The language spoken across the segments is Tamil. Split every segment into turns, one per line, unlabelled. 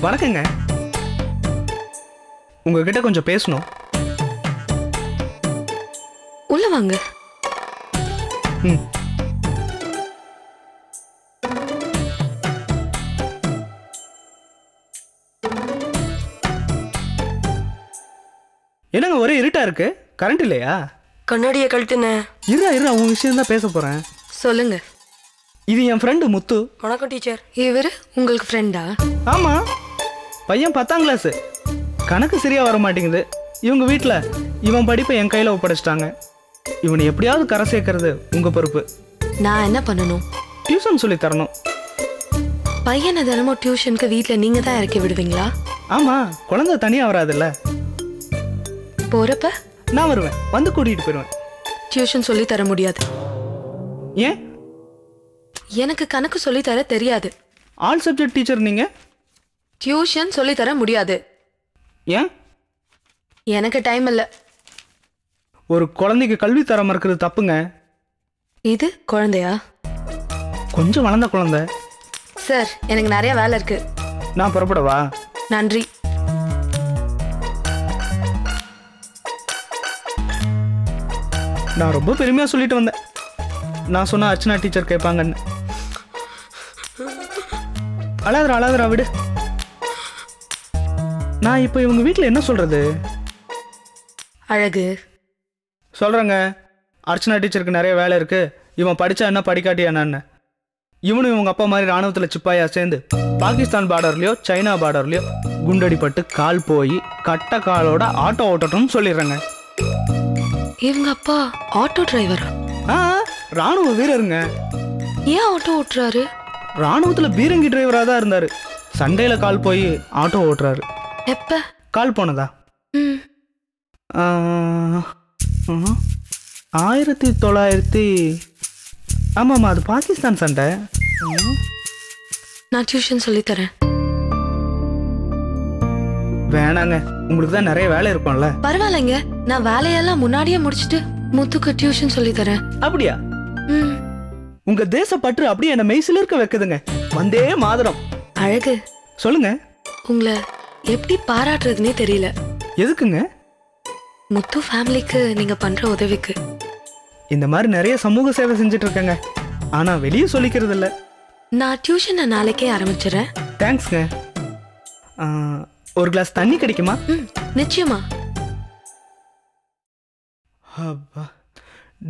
வணக்கங்க. உங்ககிட்ட கொஞ்சம் பேசணும்.
உள்ள வாங்க.
என்னங்க ஒரே இருட்டா இருக்கு? கரண்ட் இல்லையா?
கண்ணாடியை கழட்டுன.
இருடா உன் விஷயம் தான் பேச போறேன்.
சொல்லுங்க.
இது என் ஃப்ரெண்டு முத்து.
வணக்கம் டீச்சர். இவரு உங்களுக்கு ஃப்ரெண்டா?
ஆமா, பையன் 10ஆம் கிளாஸ். கணக்கு சரியா வர மாட்டேங்குது. இவங்க வீட்டில் இவன் படிப்பை என் கையில் ஒப்படைச்சிட்டாங்க. இவனை எப்படியாவது கரை சேர்க்கறது உங்க பொறுப்பு.
நான் என்ன பண்ணணும்?
டியூஷன் சொல்லி தரணும்.
பையனை தினமும் டியூஷனுக்கு வீட்டில் நீங்க தான் இறக்கி விடுவீங்களா?
ஆமா, குழந்தை தனியா வராதுல்ல.
போறப்ப
நான் வருவேன், வந்து கூட்டிகிட்டு போயிடுவேன்.
டியூஷன் சொல்லி தர முடியாது.
ஏன்?
எனக்கு கணக்கு சொல்லி தர தெரியாது.
ஆல் சப்ஜெக்ட் டீச்சர் நீங்க.
டியூஷன் சொல்லி தர முடியாது.
ஏன்?
எனக்கு டைம் இல்லை.
ஒரு குழந்தைக்கு கல்வி தரம் இருக்கிறது தப்புங்க.
இது குழந்தையா?
கொஞ்சம் வளர்ந்த குழந்தை.
சார், எனக்கு நிறைய வேலை இருக்கு.
நான் புறப்படவா?
நன்றி.
நான் ரொம்ப பெருமையா சொல்லிட்டு வந்தேன். நான் சொன்ன அர்ச்சனா டீச்சர் கேட்பாங்கன்னு. அழாதரா விடு. நான் இப்போ இவங்க வீட்டில் என்ன சொல்றது?
அழகு
சொல்றேங்க. அர்ச்சனா டீச்சருக்கு நிறைய வேலை இருக்கு. இவன் படிச்சா என்ன படிக்காட்டியா என்னன்னு. இவனும் இவங்க அப்பா மாதிரி ராணுவத்தில் சிப்பாயா சேர்ந்து பாகிஸ்தான் பார்டர்லயோ சைனா பார்டர்லயோ குண்டடிப்பட்டு கால் போய் கட்ட காலோட ஆட்டோ ஓட்டட்டும்னு சொல்லிடுறேங்க.
இவங்க அப்பா ஆட்டோ டிரைவரா?
ராணுவ வீரருங்க.
ஏன் ஆட்டோ ஓட்டுறாரு?
ராணுவத்துல பீரங்கி டிரைவரா தான் இருந்தாரு. சண்டையில கால் போய் ஆட்டோ ஓட்டுறாரு.
எப்ப
கால் போனதா? 1900. ஆமாம்மா, அது பாகிஸ்தான் சண்டை.
நான் டியூஷன் சொல்லி தரேன்.
வேணாங்க, உங்களுக்கு தான் நிறைய வேலை இருக்கும்ல.
பரவாயில்லைங்க, நான் வேலையெல்லாம் முன்னாடியே முடிச்சிட்டு முத்துக்கு டியூஷன் சொல்லி தரேன்.
அப்படியா? உங்க தேச பற்று அப்படியே என்ன மெய்சில இருக்க வைக்குதுங்க. வந்தே மாதரம்.
அழகு,
சொல்லுங்க.
உங்களை எப்படி பாராட்டுறதுனே தெரியல.
எதுக்குங்க?
முத்து ஃபேமிலிக்கு நீங்க பண்ற உதவிக்கு.
இந்த மாதிரி நிறைய சமூக சேவை செஞ்சுட்டு இருக்கேங்க. ஆனா வெளியே சொல்லிக்கிறது இல்ல.
நான் டியூஷனை நாளைக்கே ஆரம்பிச்சிடறேன்.
தேங்க்ஸ்ங்க. ஒரு கிளாஸ் தண்ணி கிடைக்குமா?
நிச்சயமா.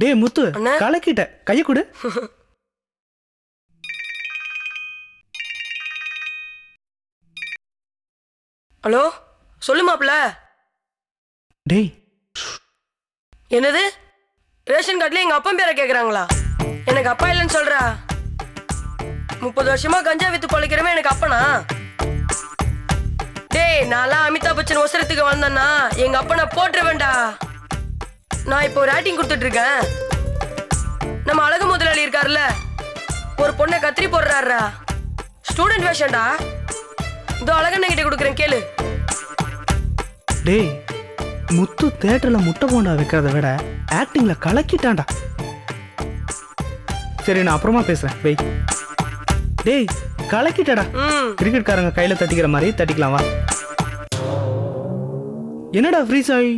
டே முத்து, கலக்கிட்ட. கைய கொடு.
ஹலோ, சொல்லு மாப்ள.
டேய்,
என்னது? ரேஷன் கார்டுல எங்க அப்பா பேரை கேக்குறாங்களா? எனக்கு அப்பா இல்லைன்னு சொல்றா? 30 வருஷமா கஞ்சா வித்து பொழைக்கிறவன் எனக்கு அப்பனா? டேய், நான்லாம் அமிதாப் பச்சன் ஒசரத்துக்கு வந்தேன்னா எங்க அப்பனை போட்டுருவேன்டா. நான் இப்போ ஒரு ஆக்டிங் கொடுத்துட்டு இருக்கேன். நம்ம அழகு முதலாளி இருக்காருல்ல, ஒரு பொண்ணை கத்திரி போடுறாரா. ஸ்டூடெண்ட் வேஷன்டா. இதோ அழகண்ண கிட்ட கொடுக்குறேன், கேளு.
டேய், முத்து தியேட்டர்ல முட்டை போண்டா வைக்கிறத விட ஆக்டிங்ல கலக்கிட்டான்டா. சரி, நான் அப்புறமா பேசுறேன். வெய். டேய், கலக்கிட்டடா. கிரிக்கெட்காரங்க கையில தட்டிக்கிற மாதிரி தட்டிக்கலாம், வா. என்னடா ஃப்ரீஸ் ஆகி?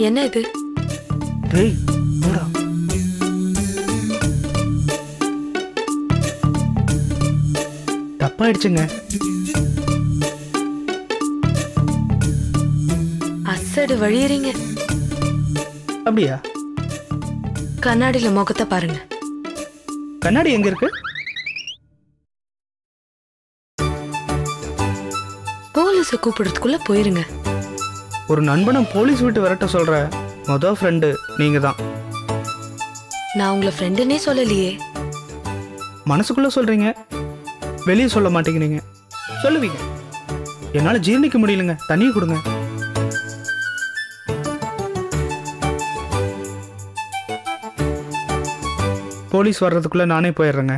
என்ன இது?
டேய், போடா. தப்பாயிடுச்சுங்க.
அசடு வழியறீங்க.
அப்படியா?
கண்ணாடியில முகத்தை பாருங்க.
கண்ணாடி எங்க இருக்கு?
போலீஸ கூப்பிடுறதுக்குள்ள போயிருங்க.
ஒரு நண்பனை போலீஸ் விட்டு விரட்ட சொல்ற மொதல் ஃப்ரெண்டு நீங்க தான்.
நான் உங்களை ஃப்ரெண்டுன்னே சொல்லலையே.
மனசுக்குள்ள சொல்றீங்க, வெளியே சொல்ல மாட்டேங்கிறீங்க. சொல்லுவீங்க. என்னால ஜீர்ணிக்க முடியலங்க. தண்ணியை கொடுங்க. போலீஸ் வர்றதுக்குள்ள நானே போயிடுறேங்க.